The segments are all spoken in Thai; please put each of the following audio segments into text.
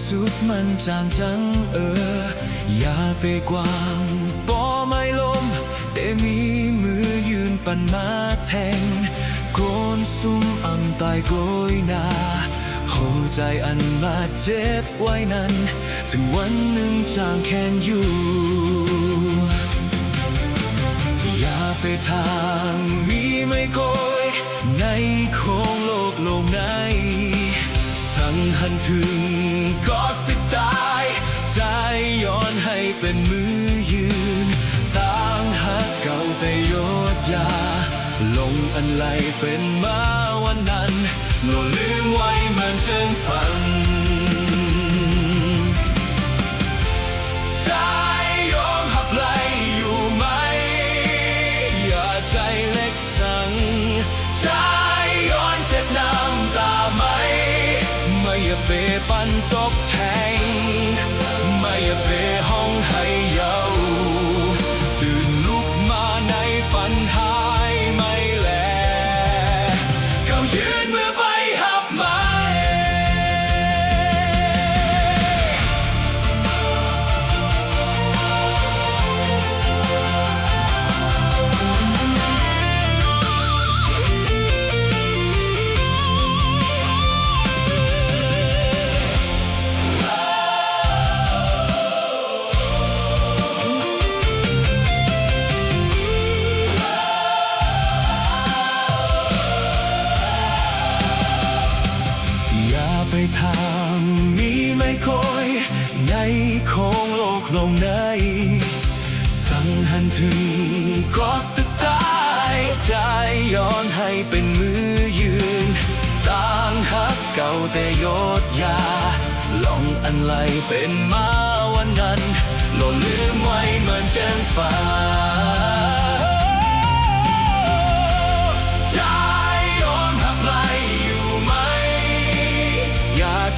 สุดมันจางจังอย่าไปกว้างบ่ไม่ลมแต่มีมือยืนปันมาแทงโกนซุ่มอ่ำตายโกยนาหัวใจอันมาเจ็บไว้นั้นถึงวันหนึ่งจางแค้นอยู่อย่าไปทางมีไม่โกยในโค้งโลกโลกไหนสั่งหันถึงก็ติดตายใจย้อนให้เป็นมือยืนต่างหักเก่าแต่ยดยาลงอันไหลเป็นมาวันนั้นโลลืมไว้เหมือนเชิงฝันใจยอมหักไหลอยู่ไหมอย่าใจเล็กสั่งใจย้อนเจ็บน้ำตาไหมไม่อย่าเปปันตกแทงไม่อย่าเปห้องให้เยาตื่นลุกมาในฝันหายไม่แลเขายืนมือไปหับไม้ไปทางมีไม่คอยในโค้งโลกลงไหนสั่งหันถึงก็ตึกตายใจย้อนให้เป็นมือยืนต่างหักเก่าแต่ยดยาลองอันไหลเป็นมาวันนั้นโลลืมไว้เหมือนแจ้งฟ้า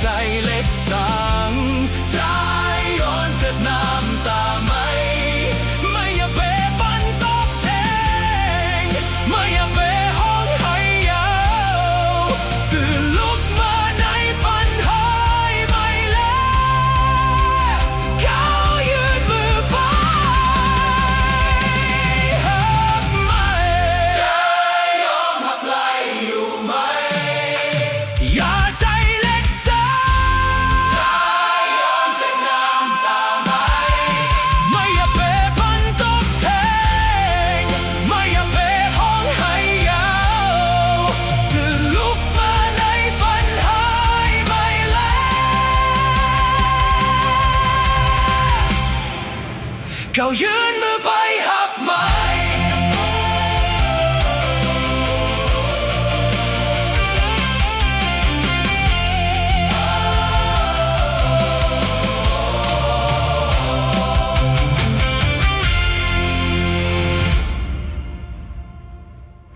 ใจเล็กสั่งใจย้อนเจ็บน้ำตาไหมไม่อย่าเปปันตกแทงไม่อย่าเปห้องให้ยาวตื่นลุกมาในฝันหายไม่แล้วเขายืนมือไปหักไม่ใจยอมหักไหลอยู่ไหมอย่าใจเขายืน